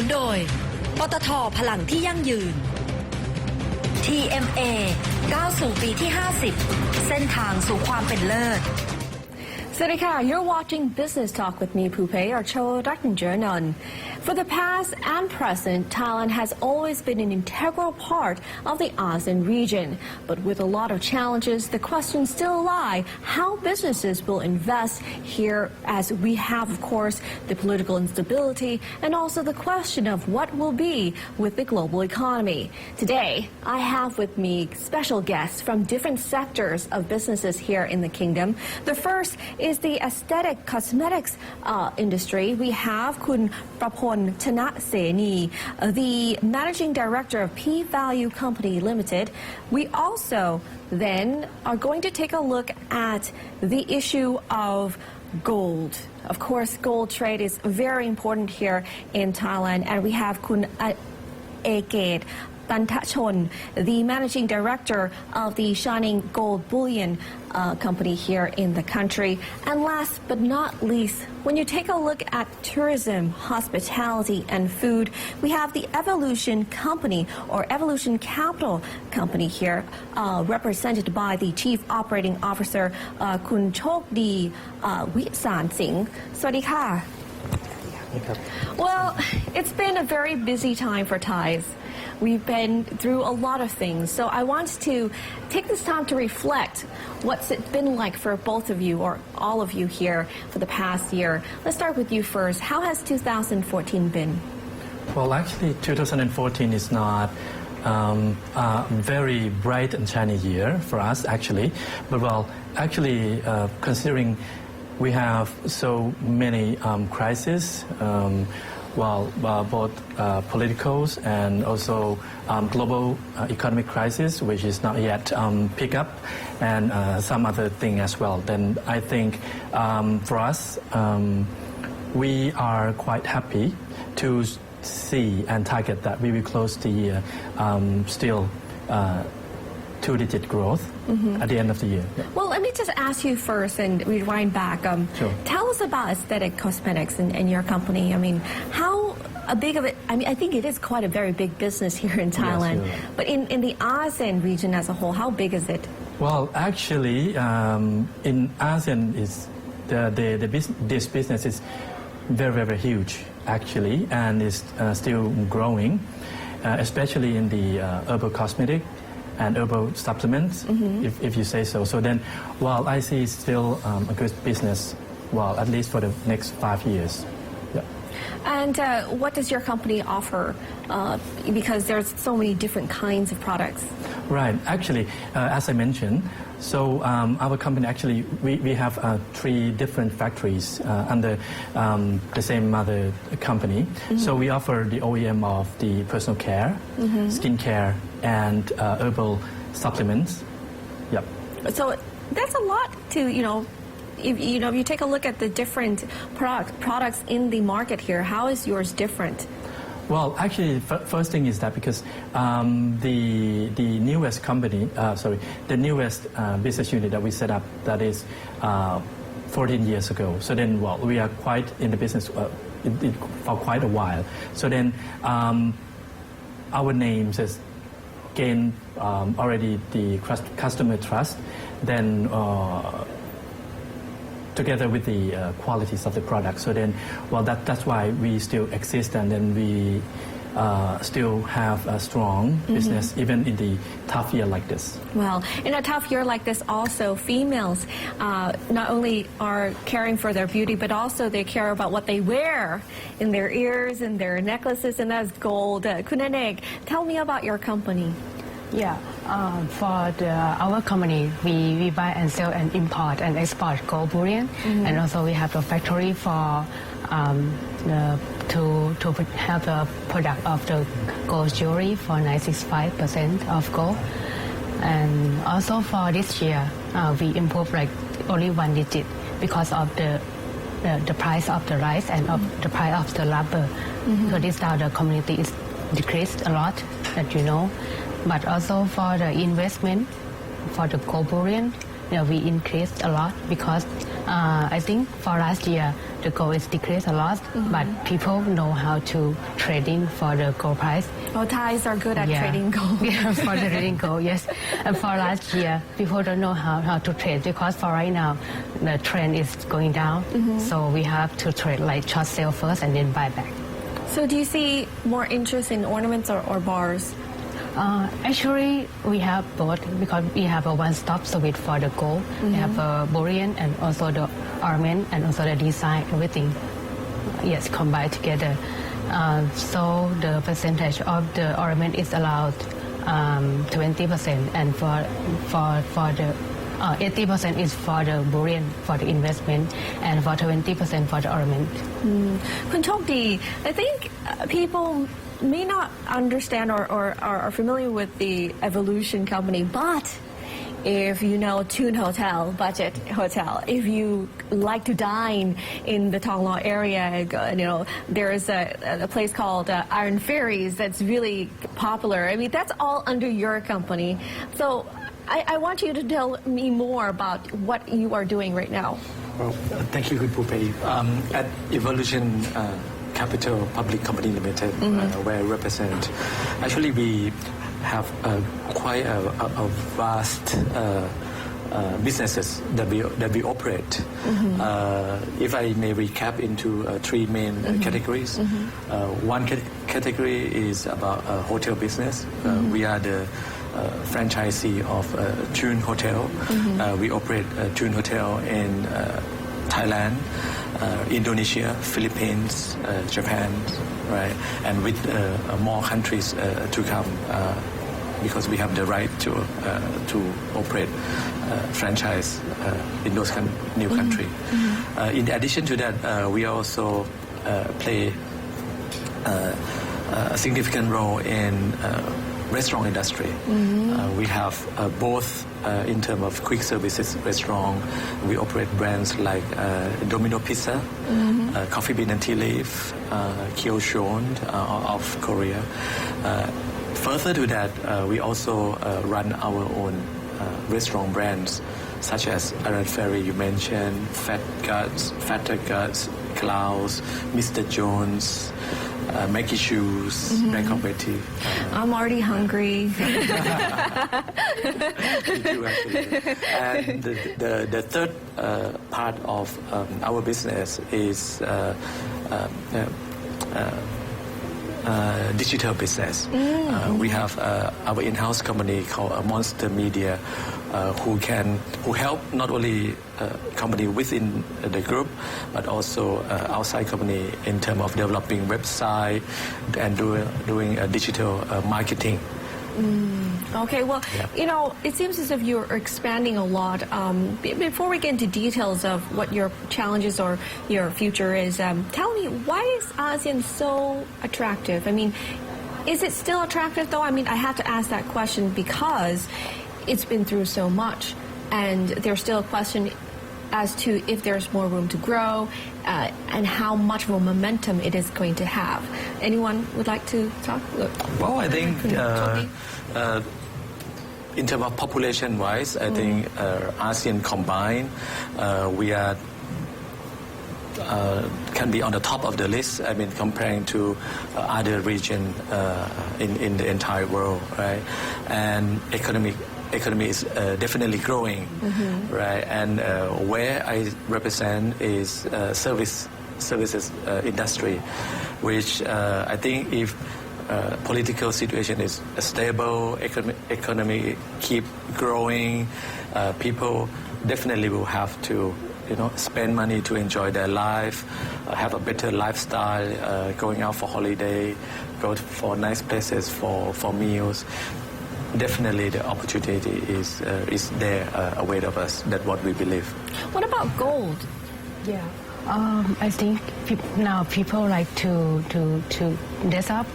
นุนโดยปตท.พลังที่ยั่งยืน TMA ก้าวสู่ปีที่ 50 เส้นทางสู่ความเป็นเลิศ Sarika, you're watching Business Talk with me, Pupe, or Cho. For the past and present, Thailand has always been an integral part of the ASEAN region. But with a lot of challenges, the questions still lie how businesses will invest here, as we have, of course, the political instability and also the question of what will be with the global economy. Today, I have with me special guests from different sectors of businesses here in the kingdom. The first is the aesthetic cosmetics industry. We have Kun Prapon Chana Seni, the managing director of P Value Company Limited. We also then are going to take a look at the issue of gold. Of course, gold trade is very important here in Thailand, and we have Kun Agate Tantachon, the managing director of the Shining Gold Bullion company here in the country. And last but not least, when you take a look at tourism, hospitality, and food, we have the Evolution Company or Evolution Capital Company here, represented by the Chief Operating Officer, Kun Chokdi Wisan Singh. Sawasdee ka. Well, it's been a very busy time for Thais. We've been through a lot of things, so I want to take this time to reflect what's it been like for both of you or all of you here for the past year. Let's start with you first. How has 2014 been? Well, actually, 2014 is not a very bright and shiny year for us, actually. But well, actually, considering we have so many crises, both politicals and also global economic crisis, which is not yet pick up, and some other thing as well. Then I think for us, we are quite happy to see and target that we will close the year still two-digit growth at the end of the year. Yeah. Well, let me just ask you first and rewind back. Sure. Tell us about aesthetic cosmetics in your company. I mean, how big of it? I mean, I think it is quite a very big business here in Thailand. Yes, you're right. But in the ASEAN region as a whole, how big is it? Well, actually, in ASEAN, this business is very, very huge, actually, and is still growing, especially in the herbal cosmetic and herbal supplements, if you say so. So then, well, I see it's still a good business, well, at least for the next 5 years. Yeah. And what does your company offer? Because there's so many different kinds of products. Right. Actually, as I mentioned, so our company actually, we have 3 different factories under the same mother company. So we offer the OEM of the personal care, skincare, and herbal supplements. Yep. So that's a lot to, if you take a look at the different products in the market here, how is yours different? Well, actually, first thing is that because the newest company, the newest business unit that we set up, that is 14 years ago. So then, well, we are quite in the business for quite a while. So then, our names has gained already the customer trust. Then. Together with the qualities of the product. So then, well, that's why we still exist, and then we still have a strong business even in the tough year like this. Well, in a tough year like this also, females not only are caring for their beauty, but also they care about what they wear in their ears and their necklaces, and that's gold. Kunanek, tell me about your company. Yeah, for our company, we buy and sell and import and export gold bullion, and also we have a factory for to have the product of the gold jewelry for 965% of gold, and also for this year we improve like only 1 digit because of the price of the rice and of the price of the rubber. So this now the community is decreased a lot, that you know. But also for the investment, for the gold bullion, we increased a lot because I think for last year the gold is decreased a lot, but people know how to trading for the gold price. Well, Thais are good at trading gold. Yeah, for the trading gold, yes. And for last year, people don't know how to trade because for right now, the trend is going down. So we have to trade like short sale first and then buy back. So do you see more interest in ornaments or bars? Actually, we have both because we have a one-stop service for the gold. We have a bullion and also the ornament and also the design, everything. Yes, combined together. So the percentage of the ornament is allowed 20%, and for the 80% is for the bullion for the investment, and for 20% for the ornament. คุณโชคดี I think people may not understand or are familiar with the Evolution company, but if you know Tune Hotel, budget hotel, if you like to dine in the Tonglaw area, you know, there is a place called Iron Fairies that's really popular. I mean, that's all under your company. So I want you to tell me more about what you are doing right now. Well, thank you, Pupei. At Evolution Capital Public Company Limited, where I represent, actually we have quite a vast businesses that we operate. If I may recap into three main categories. One category is about hotel business. We are the franchisee of Tune Hotel. We operate Tune Hotel in Thailand, Indonesia, Philippines, Japan, right, and with more countries to come because we have the right to operate franchise in those new country. In addition to that, we also play a significant role in restaurant industry. We have both in terms of quick services restaurant. We operate brands like Domino Pizza, Coffee Bean and Tea Leaf, Kyoshon of Korea. Further to that, we also run our own restaurant brands such as Iron Fairy you mentioned, Fatter Guts, Klaus, Mr. Jones, Maggie Shoes, Bangkok Betty. I'm already hungry. Me too, actually. And the third part of our business is digital business. We have our in-house company called Monster Media, who help not only company within the group, but also outside company in terms of developing website and doing digital marketing. Okay, well, you know, it seems as if you're expanding a lot. Before we get into details of what your challenges or your future is, tell me, why is ASEAN so attractive? I mean, is it still attractive though? I mean, I have to ask that question because it's been through so much, and there's still a question as to if there's more room to grow and how much of a momentum it is going to have. Anyone would like to talk? Well, I think in terms of population-wise, I think ASEAN combined, we are can be on the top of the list. I mean, comparing to other region in the entire world, right? And economy is definitely growing, right? And where I represent is services industry, which I think if political situation is stable, economy keep growing, people definitely will have to spend money to enjoy their life, have a better lifestyle, going out for holiday, go for nice places for meals. Definitely the opportunity is there await of us. That's what we believe. What about gold? Yeah, I think now people like to dress up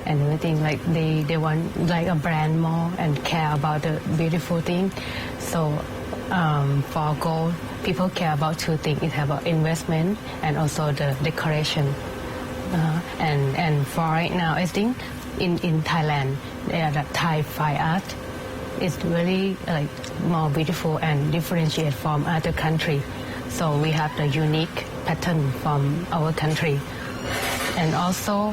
and everything, like they want like a brand more and care about the beautiful thing. So for gold, people care about two things. It have about investment and also the decoration. And for right now, I think in Thailand, the Thai fine art is really like more beautiful and differentiated from other country. So we have the unique pattern from our country. And also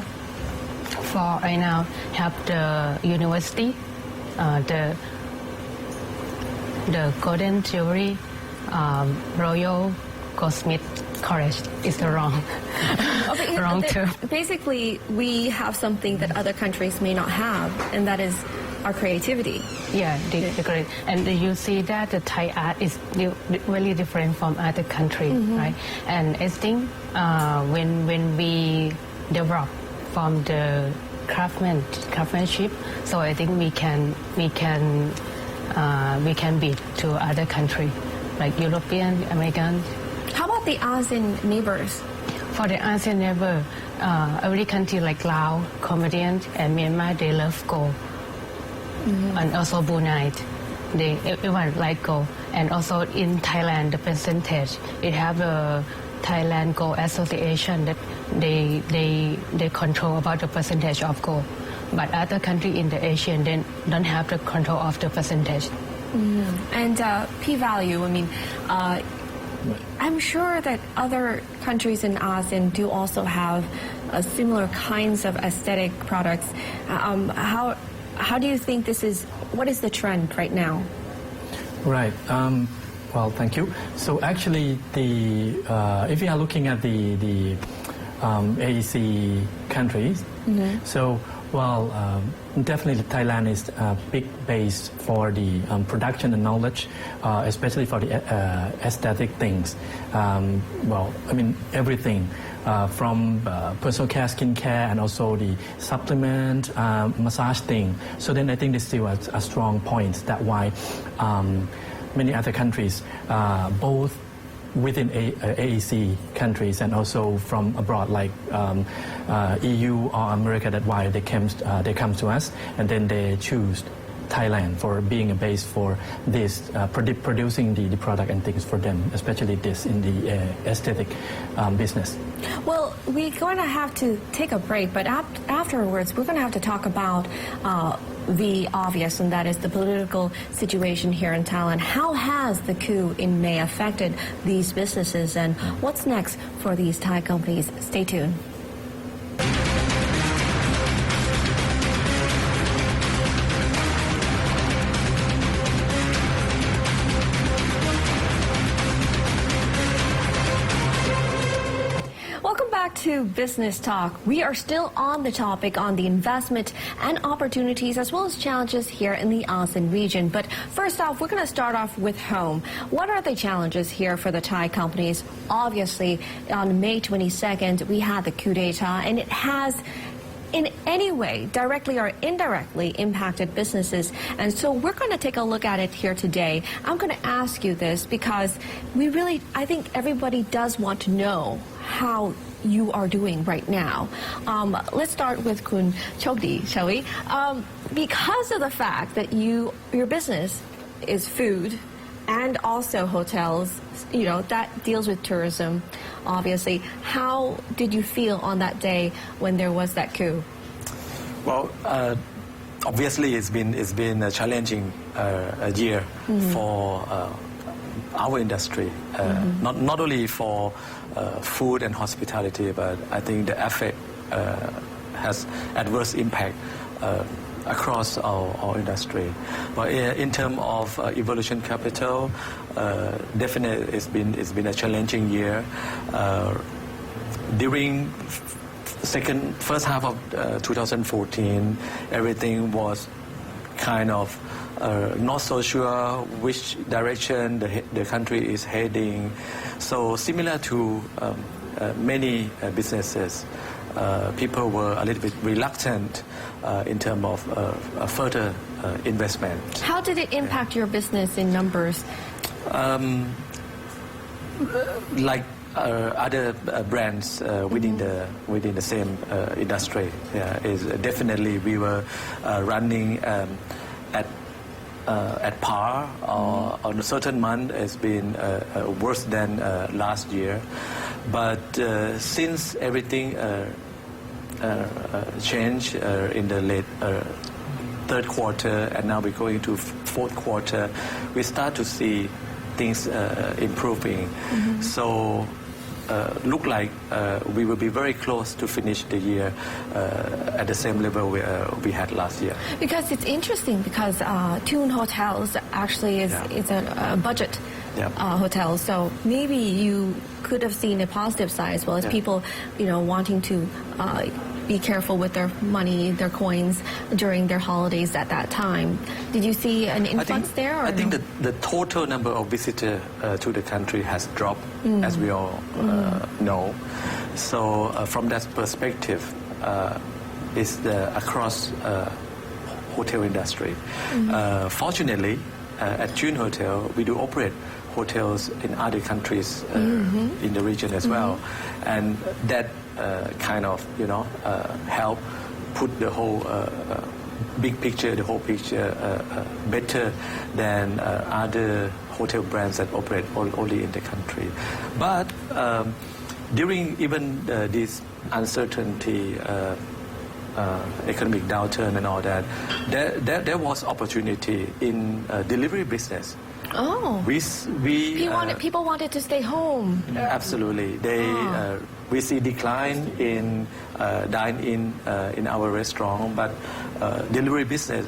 for right now have the university, the golden jewelry, Royal Goldsmith College is the wrong term. Basically, we have something that other countries may not have, and that is our creativity. Yeah, great. And you see that the Thai art is really different from other countries, right? And I think when we develop from the craftsmanship, so I think we can beat to other country like European, American. How about the ASEAN neighbors? For the ASEAN neighbor, every country like Laos, Cambodia, and Myanmar, they love gold. And also Brunei, everyone like gold. And also in Thailand, the percentage, it have a Thailand Gold Association that they control about the percentage of gold. But other country in the Asian, they don't have the control of the percentage. And p-value, I mean, I'm sure that other countries in ASEAN do also have similar kinds of aesthetic products. How do you think this is, what is the trend right now? Right. Well, thank you. So actually, if we are looking at the AEC countries, so definitely Thailand is a big base for the production and knowledge, especially for the aesthetic things. Everything from personal care, skin care, and also the supplement, massage thing. So then I think this is still a strong point. That's why many other countries, both within AEC countries and also from abroad like EU or America, that's why they come to us, and then they choose Thailand for being a base for this, producing the product and things for them, especially this in the aesthetic business. Well, we're going to have to take a break, but afterwards we're going to have to talk about the obvious, and that is the political situation here in Thailand. How has the coup in May affected these businesses, and what's next for these Thai companies? Stay tuned. To Business Talk. We are still on the topic on the investment and opportunities as well as challenges here in the ASEAN region. But first off, we're going to start off with home. What are the challenges here for the Thai companies? Obviously, on May 22nd, we had the coup d'etat, and it has in any way, directly or indirectly, impacted businesses. And so we're going to take a look at it here today. I'm going to ask you this because I think everybody does want to know how you are doing right now. Let's start with Kun Chokdi, shall we? Because of the fact that your business is food and also hotels, that deals with tourism, obviously. How did you feel on that day when there was that coup? Well, obviously it's been a challenging year for our industry, not only for food and hospitality, but I think the effect has adverse impact across our industry. But in terms of Evolution Capital, definitely it's been a challenging year. During first half of 2014, everything was kind of not so sure which direction the country is heading. So similar to many businesses, people were a little bit reluctant in terms of further investment. How did it impact your business in numbers? Like other brands within the same industry, is definitely we were running at par, or on a certain month has been worse than last year. But since everything changed in the late third quarter, and now we're going to fourth quarter, we start to see things improving. So look like we will be very close to finish the year at the same level we had last year. Because it's interesting because Tune Hotels actually is a budget hotel, so maybe you could have seen a positive side as well as people, wanting to be careful with their money, their coins during their holidays at that time. Did you see an influx there? Or I think that the total number of visitors to the country has dropped, as we all know. So from that perspective, it's across hotel industry. Fortunately, at June Hotel, we do operate hotels in other countries in the region as well, and that kind of help put the whole big picture, the whole picture better than other hotel brands that operate only in the country. But during even this uncertainty, economic downturn and all that, there was opportunity in delivery business. Oh, people wanted to stay home. Absolutely, we see decline in dine-in in our restaurant, but delivery business,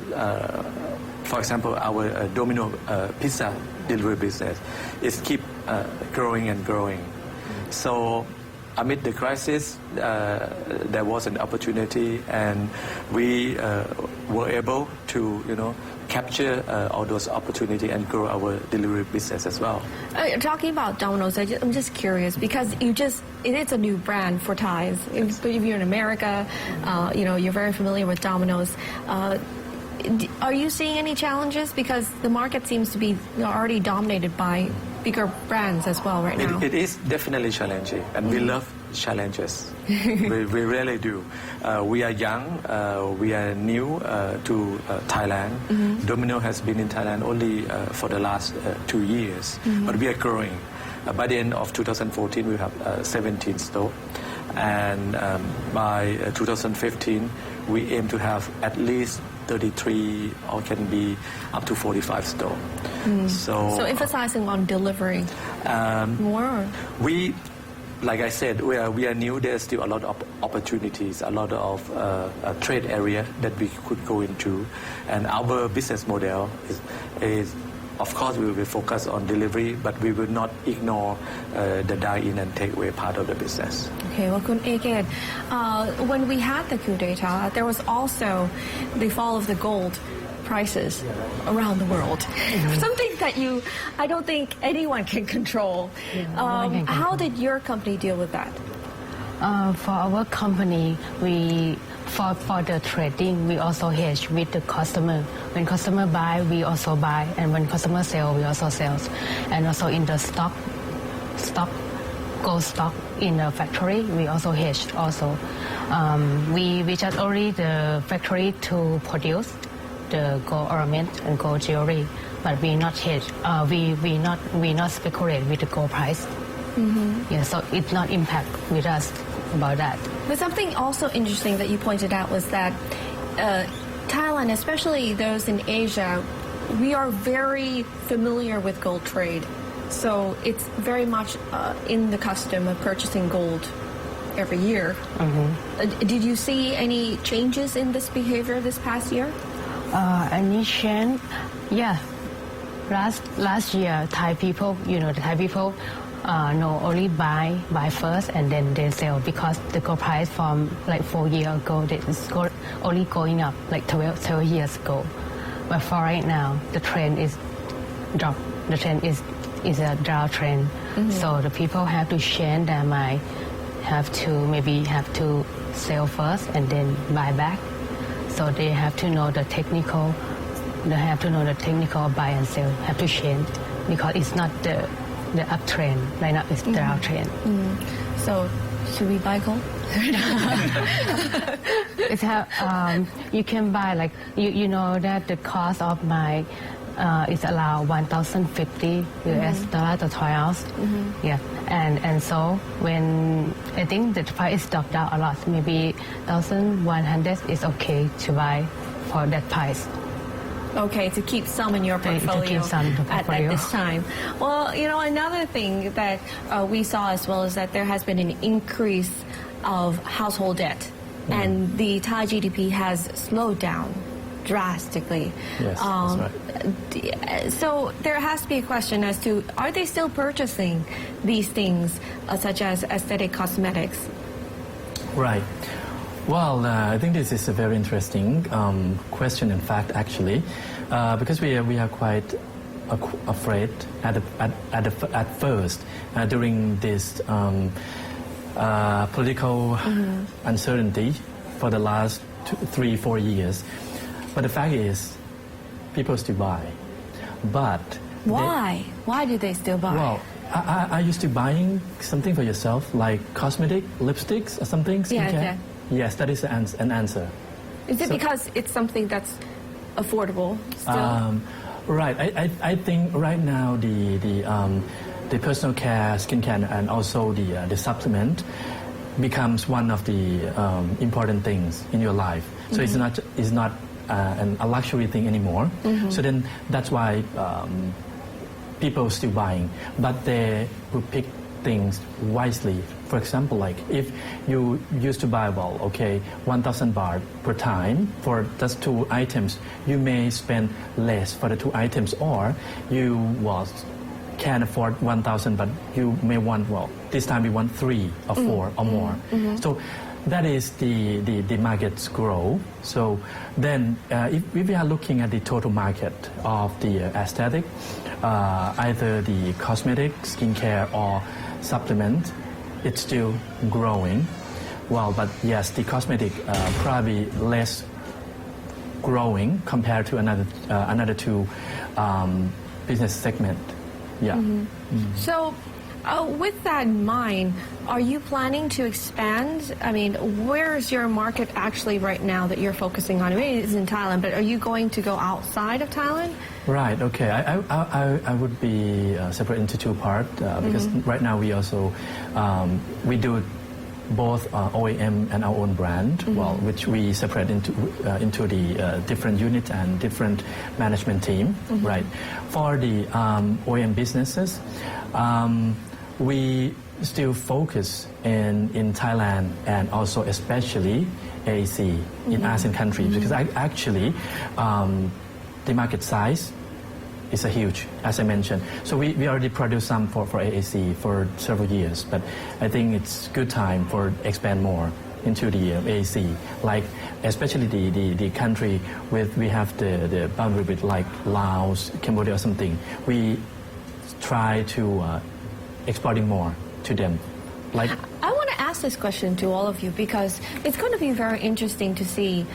for example, our Domino pizza delivery business, is keep growing and growing. So amid the crisis, there was an opportunity, and we were able to, capture all those opportunities and grow our delivery business as well. Talking about Domino's, I'm just curious because it is a new brand for Thais. If you're in America, you're very familiar with Domino's. Are you seeing any challenges because the market seems to be already dominated by bigger brands as well right now? It is definitely challenging, and we love challenges. we really do. We are young. We are new to Thailand. Domino has been in Thailand only for the last 2 years, but we are growing. By the end of 2014, we have 17 stores, and by 2015, we aim to have at least 33 or can be up to 45 stores. So emphasizing on delivering more. Like I said, we are new. There's still a lot of opportunities, a lot of trade area that we could go into, and our business model is of course we will be focused on delivery, but we will not ignore the dine-in and takeaway part of the business. Okay, well, Kun Eket, when we had the coup d'etat, there was also the fall of the gold prices around the world. Something that I don't think anyone can control. How did your company deal with that? For our company, for the trading, we also hedge with the customer. When customer buy, we also buy, and when customer sell, we also sell. And also in the gold stock in the factory, we also hedge. Also, we just only the factory to produce the gold ornament and gold jewelry, but we not hedge. We not speculate with the gold price. So it not impact with us about that. But something also interesting that you pointed out was that Thailand, especially those in Asia, we are very familiar with gold trade. So it's very much in the custom of purchasing gold every year. Did you see any changes in this behavior this past year? Any change? Yeah. Last year, Thai people, only buy first and then they sell because the gold price from like 4 years ago is only going up like 12 years ago. But for right now, the trend is drop. The trend is a down trend. So the people have to change their mind, have to sell first and then buy back. So they have to know the technical. They have to know the technical buy and sell. Have to change because it's not the uptrend. Right now it's the downtrend. So should we buy gold? It's how you can buy like you know that the cost of my is around $1,050 US to 12 ounce. Yeah, and so when I think the price is dropped down a lot, maybe 1,100 is okay to buy for that price. Okay, to keep some in your portfolio, keep some in the at portfolio. this time. Well, another thing that we saw as well is that there has been an increase of household debt, and the Thai GDP has slowed down drastically. Yes, that's right. So there has to be a question as to, are they still purchasing these things such as aesthetic cosmetics? Right. Well, I think this is a very interesting question, in fact, actually, because we are quite afraid at first during this political uncertainty for the last 3-4 years. But the fact is, people still buy. But Why? Why do they still buy? Well, are you still buying something for yourself, like cosmetic, lipsticks, or something? Skincare? Yeah. Yes, that is an answer. Is it because it's something that's affordable still? Right. I think right now the personal care, skincare, and also the supplement becomes one of the important things in your life. So it's not a luxury thing anymore. So then that's why people still buying, but they will pick things wisely. For example, like if you used to buy 1,000 baht per time for just 2 items, you may spend less for the 2 items, or you can afford 1,000, but you may want, this time you want 3 or 4 or more. So that is the markets grow. So then if we are looking at the total market of the aesthetic, either the cosmetic, skincare, or supplement, it's still growing. Well, but yes, the cosmetic probably less growing compared to another 2 business segment. Yeah. So, with that in mind, are you planning to expand? I mean, where's your market actually right now that you're focusing on? I mean, it's in Thailand, but are you going to go outside of Thailand? Right. Okay. I would be separate into 2 parts because right now we also we do both OEM and our own brand, which we separate into the different units and different management team. Right. For the OEM businesses, we still focus in Thailand and also especially AAC in ASEAN countries, because actually the market size is huge, as I mentioned. So we already produced some for AAC for several years, but I think it's good time for expand more into the AAC, like especially the country we have the boundary with, like Laos, Cambodia or something. We try to exporting more to them. Like, I want to ask this question to all of you because it's going to be very interesting to see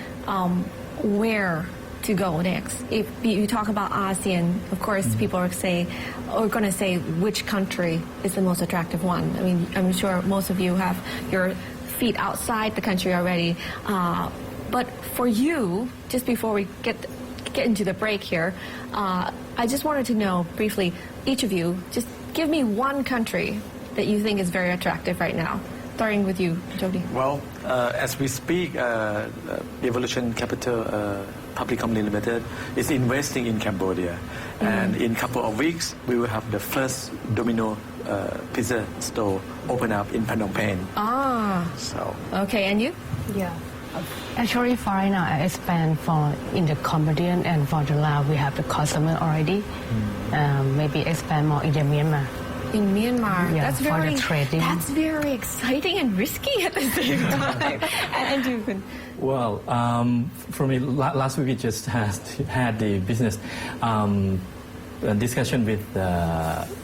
where to go next. If you talk about ASEAN, of course, people are going to say which country is the most attractive one. I mean, I'm sure most of you have your feet outside the country already. But for you, just before we get into the break here, I just wanted to know briefly, each of you, just give me one country that you think is very attractive right now. Starting with you, Jody. Well, as we speak, Evolution Capital Public Company Limited is investing in Cambodia, and in a couple of weeks we will have the first Domino pizza store open up in Phnom Penh. So Okay, and you? Yeah. Actually, for right now, I expand in the Cambodian, and for the Laos, we have the customer already. Maybe expand more in the Myanmar. In Myanmar. Yeah, that's for the trading. That's very exciting and risky at the same time. And you can. well, for me, last week we just had the business discussion with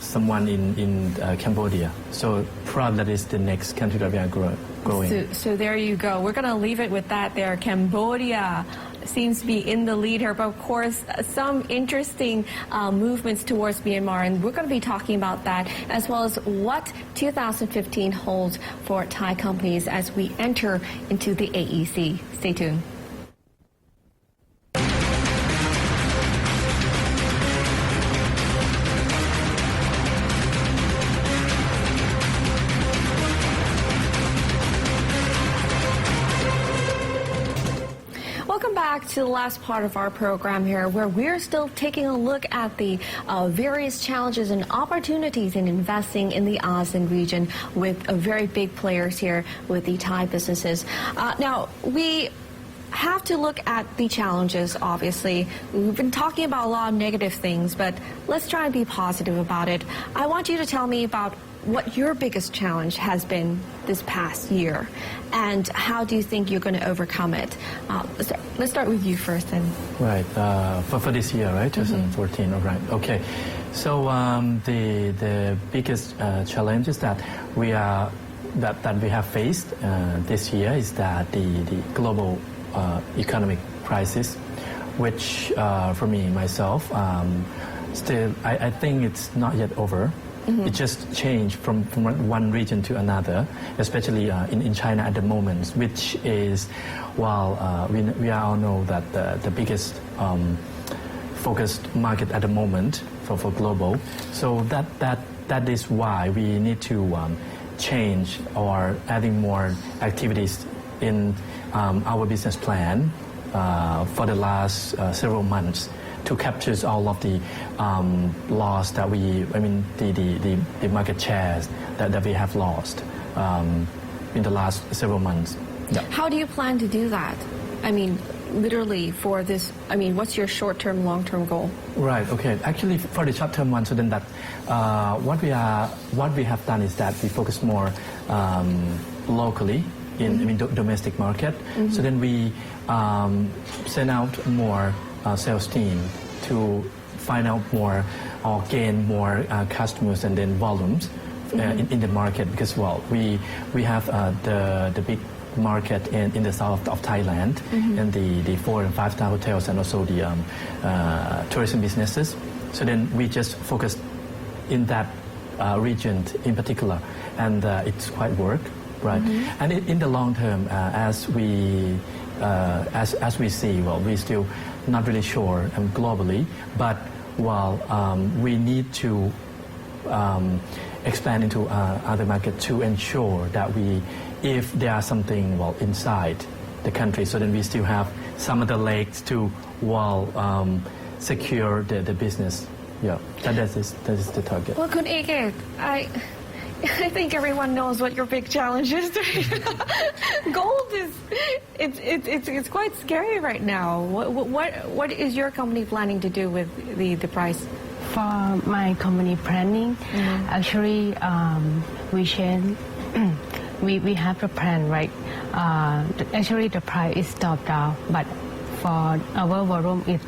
someone in Cambodia. So probably that is the next country that we are growing. So there you go. We're going to leave it with that there. Cambodia seems to be in the lead here, but of course some interesting movements towards Myanmar, and we're going to be talking about that as well as what 2015 holds for Thai companies as we enter into the AEC. Stay tuned. Welcome back to the last part of our program here, where we're still taking a look at the various challenges and opportunities in investing in the ASEAN region with very big players here with the Thai businesses. Now, we have to look at the challenges, obviously. We've been talking about a lot of negative things, but let's try and be positive about it. I want you to tell me about what your biggest challenge has been this past year, and how do you think you're going to overcome it? Let's start with you first then. Right, for this year, right, 2014, all right, okay. So the biggest challenges that we have faced this year is that the global economic crisis, which for me, myself, still, I think it's not yet over. It just changed from one region to another, especially in China at the moment, which is, while we all know that the biggest focused market at the moment for global. So that is why we need to change or adding more activities in our business plan for the last several months to capture all of the loss that the market shares that we have lost in the last several months. Yeah. How do you plan to do that? I mean, literally for this, I mean, what's your short-term, long-term goal? Right, okay. Actually, for the short-term one, so then that what we have done is that we focus more locally in domestic market. So then we send out more sales team to find out more or gain more customers and then volumes in the market, because we have the big market in the south of Thailand and the 4 and 5-star hotels and also the tourism businesses. So then we just focused in that region in particular, and it's quite work. Right, and in the long term, as we see, we're still not really sure globally, but we need to expand into other markets to ensure that if there are something inside the country, so then we still have some of the legs to secure the business. Yeah, that is the target. Well, Kun Eke, I think everyone knows what your big challenge is. Gold it's quite scary right now. What is your company planning to do with the price? For my company planning, actually we change. we have a plan, right? Actually the price is stopped down, but for our volume it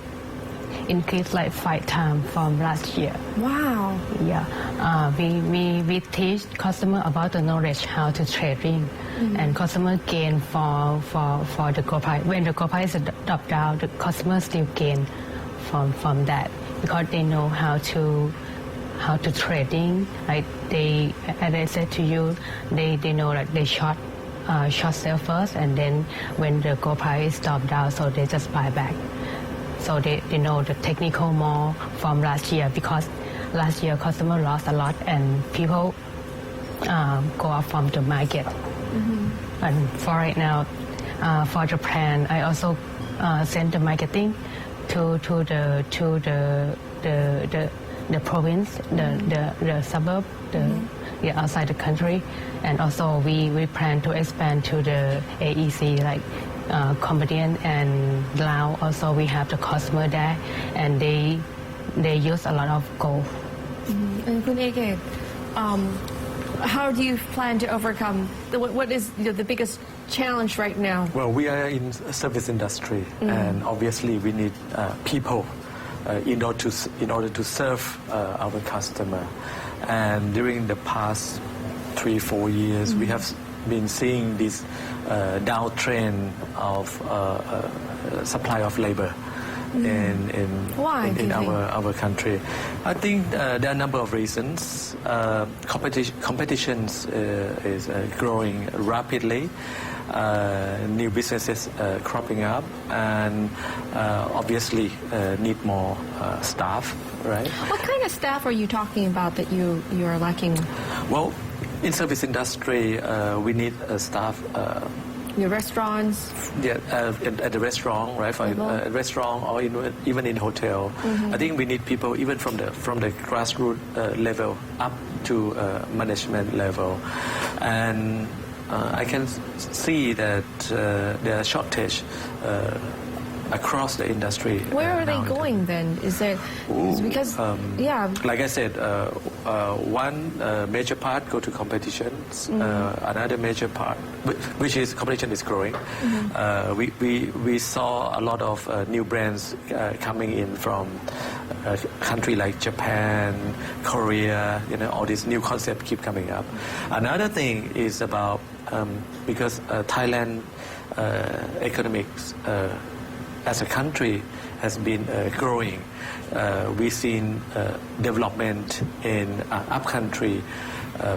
increased like 5 times from last year. Wow. Yeah. We teach customer about the knowledge how to trading, and customer gain for the gold price. When the gold price drop down, the customer still gain from that, because they know how to trading. Like they, as I said to you, they know that they short sell first, and then when the gold price drop down, so they just buy back. So they know the technical more from last year, because last year customer lost a lot and people go out from the market. And for right now, for the plan, I also send the marketing to the province, the suburb, outside the country, and also we plan to expand to the AEC, like Cambodian and Laos. Also we have the customer there, and they use a lot of gold. And Kun Eke, how do you plan to overcome what is the biggest challenge right now? Well, we are in service industry, and obviously we need people in order to serve our customer. And during the past 3-4 years, we have been seeing this downtrend of supply of labor in our country. I think there are a number of reasons. Competitions is growing rapidly. New businesses cropping up, and obviously need more staff, right? What kind of staff are you talking about that you are lacking? Well, in service industry, we need staff your restaurants? Yeah, at the restaurant, right? For a restaurant or even in hotel, I think we need people even from the grassroots level up to management level, and I can see that there are shortage across the industry. Where are they going then? Is it because like I said, one major part go to competitions. Another major part, which is competition, is growing. We saw a lot of new brands coming in from country like Japan, Korea. All these new concepts keep coming up. Another thing is about because Thailand economics as a country has been growing. We've seen development in upcountry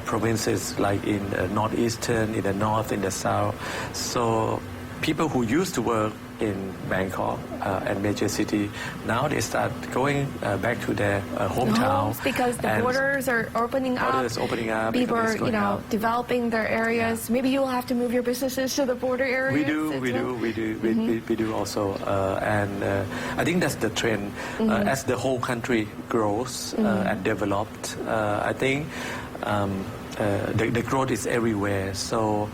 provinces like in northeastern, in the north, in the south. So people who used to work in Bangkok and major city, now they start going back to their hometown. Because the borders are opening up. Borders opening up. People are, developing their areas. Maybe you will have to move your businesses to the border areas. We do also, and I think that's the trend. As the whole country grows and developed, I think the growth is everywhere. So.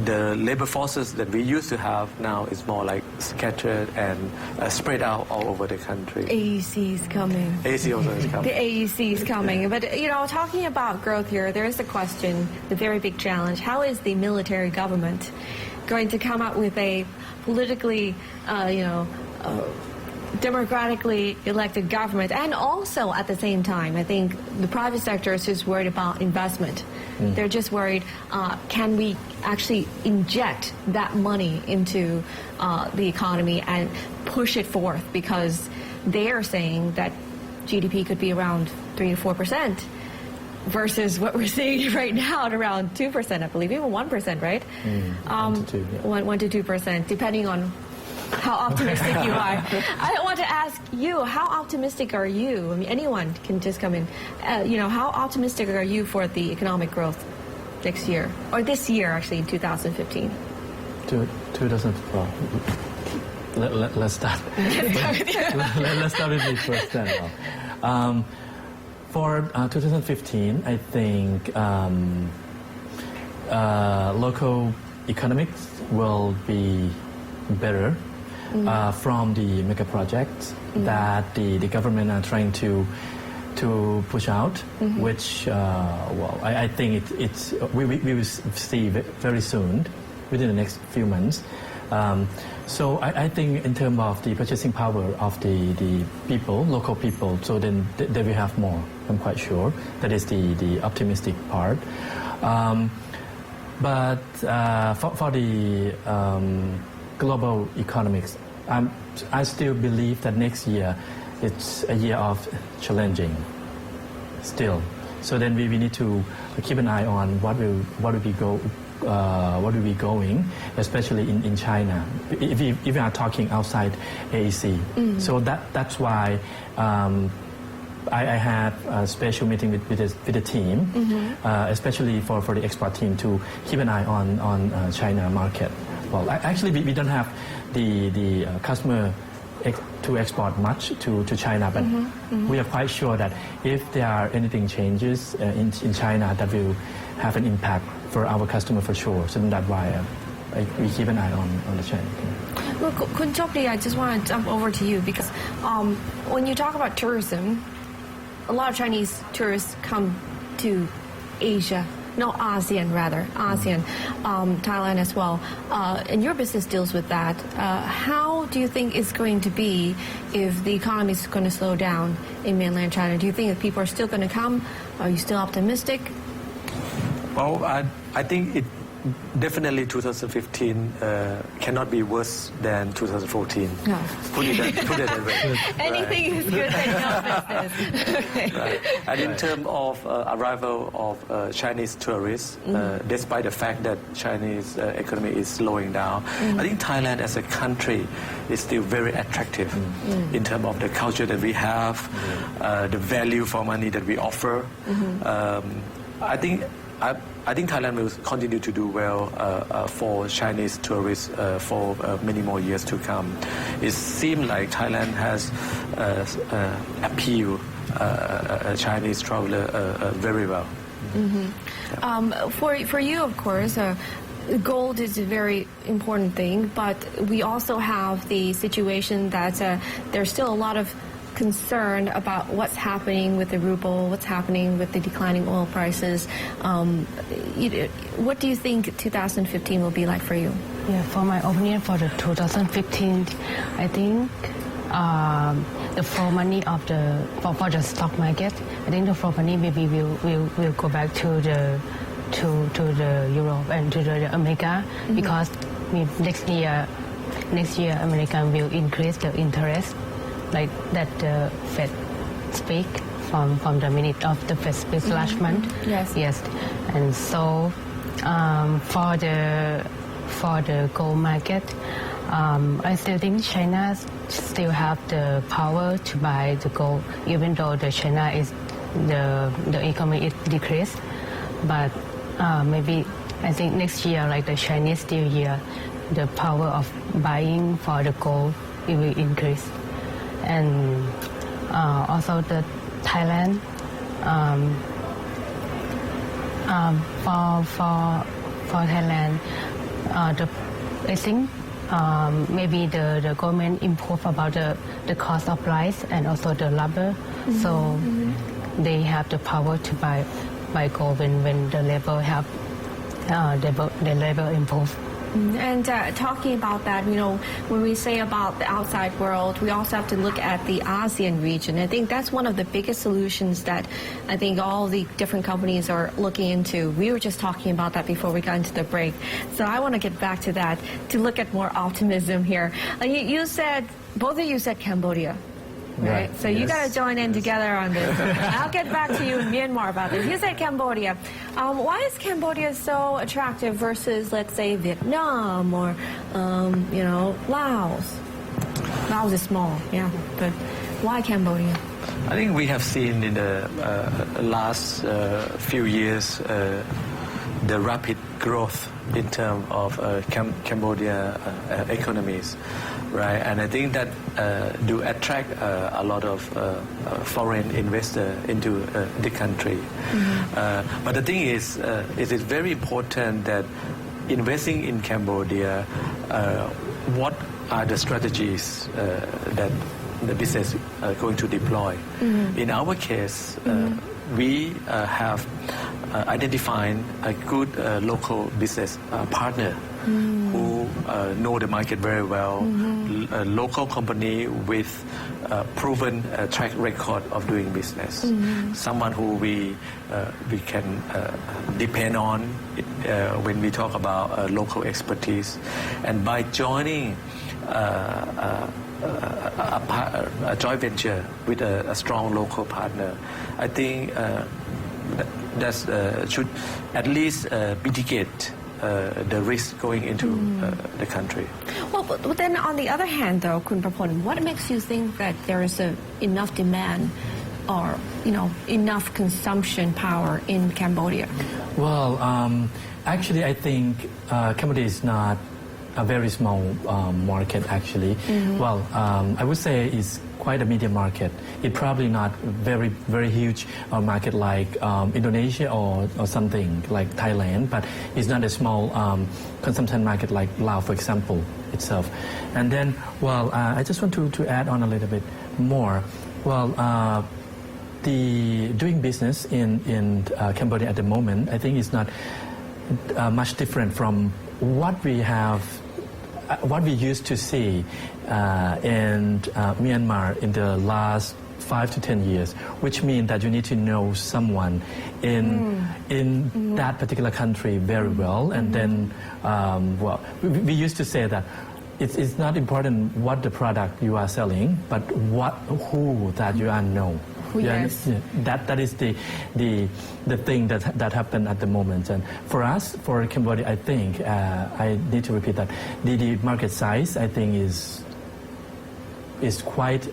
The labor forces that we used to have now is more like scattered and spread out all over the country. AEC is coming. AEC also is coming. The AEC is coming. But, talking about growth here, there is a question, the very big challenge. How is the military government going to come up with a politically, democratically elected government? And also at the same time, I think the private sector is just worried about investment. They're just worried, can we actually inject that money into the economy and push it forth? Because they are saying that GDP could be around 3 to 4%, versus what we're seeing right now at around 2%, I believe, even 1%, right? 1 to 2%, depending on how optimistic you are. I want to ask you, how optimistic are you? I mean, anyone can just come in. How optimistic are you for the economic growth next year, or this year, actually, in 2015? 2012. Let's start. Let's start with me first then. For 2015, I think local economics will be better from the mega projects that the government are trying to push out, which I think we will see very soon, within the next few months. So I think in terms of the purchasing power of the people, local people, so then they will have more. I'm quite sure that is the optimistic part. But for the global economics, I still believe that next year it's a year of challenging still. So then we need to keep an eye on what will be going, especially in China, if we are talking outside AEC. So that's why I had a special meeting with the team, especially for the export team, to keep an eye on China market. Well, actually, we don't have the customer to export much to China, but we are quite sure that if there are anything changes in China, that will have an impact for our customer for sure. So that's why we keep an eye on the China. Well, Kun Chokdi, I just want to jump over to you because when you talk about tourism, a lot of Chinese tourists come to Asia. No, ASEAN rather, ASEAN, Thailand as well. And your business deals with that. How do you think it's going to be if the economy is going to slow down in mainland China? Do you think that people are still going to come? Are you still optimistic? Well, I think it definitely 2015 cannot be worse than 2014. No. Put it that way. Anything is good in your business. Okay. Right. And in terms of arrival of Chinese tourists, despite the fact that Chinese economy is slowing down, I think Thailand as a country is still very attractive in terms of the culture that we have, the value for money that we offer. I think I think Thailand will continue to do well for Chinese tourists for many more years to come. It seems like Thailand has appealed Chinese traveler very well. For you, of course, gold is a very important thing, but we also have the situation that there's still a lot of concern about what's happening with the ruble, what's happening with the declining oil prices. What do you think 2015 will be like for you? Yeah, for my opinion, for the 2015, I think the flow money of for the stock market, I think the flow money maybe will go back to the Europe and to the America because next year America will increase the interest like that the Fed speak from the minute of the Fed speech last month. Yes, and so for the gold market, I still think China still have the power to buy the gold, even though the China is the economy is decreased. But maybe I think next year, like the Chinese New Year, the power of buying for the gold it will increase, and also the Thailand for Thailand, I think maybe the government improve about the cost of rice and also the labor, so they have the power to buy gold when the labor have the labor improve. And talking about that, when we say about the outside world, we also have to look at the ASEAN region. I think that's one of the biggest solutions that I think all the different companies are looking into. We were just talking about that before we got into the break. So I want to get back to that to look at more optimism here. You said, both of you said Cambodia. Right? So you got to join in together on this. I'll get back to you in Myanmar about this. You said Cambodia. Why is Cambodia so attractive versus, let's say, Vietnam or, Laos? Laos is small, yeah, but why Cambodia? I think we have seen in the last few years the rapid growth in terms of Cambodia economies, right? And I think that do attract a lot of foreign investor into the country. But the thing is, it is very important that investing in Cambodia, what are the strategies that the business are going to deploy? In our case, we have identified a good local business partner who know the market very well, a local company with a proven track record of doing business, someone who we can depend on when we talk about local expertise. And by joining a joint venture with a strong local partner, I think that should at least mitigate the risk going into the country. Well, but then on the other hand, though, Kun Prapon, what makes you think that there is enough demand or enough consumption power in Cambodia? Well, actually, I think Cambodia is not a very small market, actually. Well, I would say it's quite a medium market. It's probably not very, very huge market like Indonesia or something like Thailand, but it's not a small consumption market like Laos, for example, itself. And then, well, I just want to add on a little bit more. Well, the doing business in Cambodia at the moment, I think is not much different from what we have, what we used to see in Myanmar in the last 5 to 10 years, which means that you need to know someone in that particular country very well. And then, well, we used to say that it's not important what the product you are selling, but who that you are know. Yes. That is the thing that happened at the moment. And for us, for Cambodia, I think I need to repeat that the market size, I think, is quite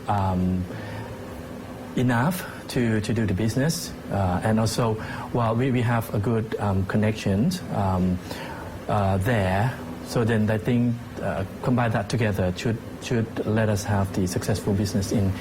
enough to do the business, and also while we have a good connections there, so then I think combine that together should let us have the successful business in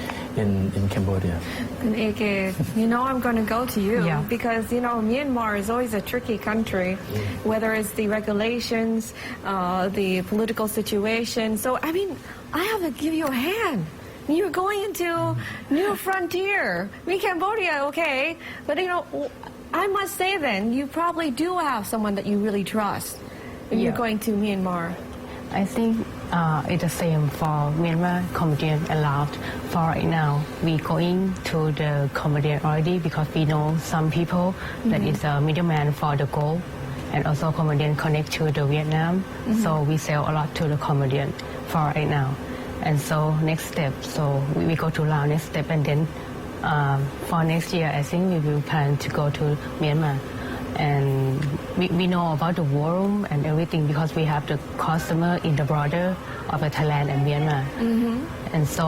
Cambodia. And AK, you know I'm going to go to you Yeah. because you know Myanmar is always a tricky country, whether it's the regulations, the political situation. So I mean, I have to give you a hand. You're going into new frontier. I mean, Cambodia, okay, but you know, I must say then you probably do have someone that you really trust when you're Yeah. going to Myanmar. I think it's the same for Myanmar Cambodian allowed. For right now, we going to the Cambodian already because we know some people that is a middleman for the gold, and also Cambodian connect to the Vietnam. So we sell a lot to the Cambodian for right now. And so next step, so we go to Laos next step, and then for next year, I think we will plan to go to Myanmar. And we know about the war room and everything because we have the customer in the border of Thailand and Myanmar. And so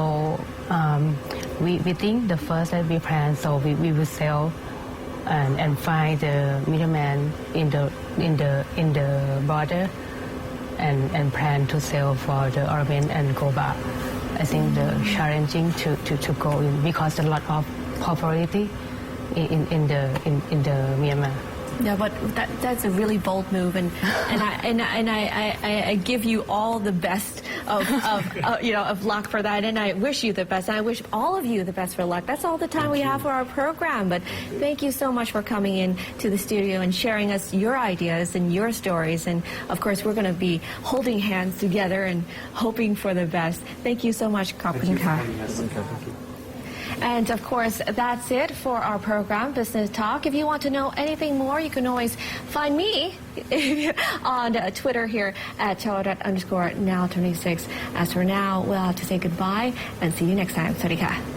we think the first that we plan, so we will sell and find the middleman in the border and plan to sell for the ornament and go back. I think the challenging to go in because a lot of popularity in the Myanmar. Yeah, but that's a really bold move, and I give you all the best of luck for that, and I wish you the best. And I wish all of you the best for luck. That's all the time we have for our program. But thank you so much for coming in to the studio and sharing us your ideas and your stories. And of course, we're going to be holding hands together and hoping for the best. Thank you so much, Kapun Ka. And of course, that's it for our program, Business Talk. If you want to know anything more, you can always find me on Twitter here at @chowadat_now26. As for now, we'll have to say goodbye and see you next time. สวัสดีค่ะ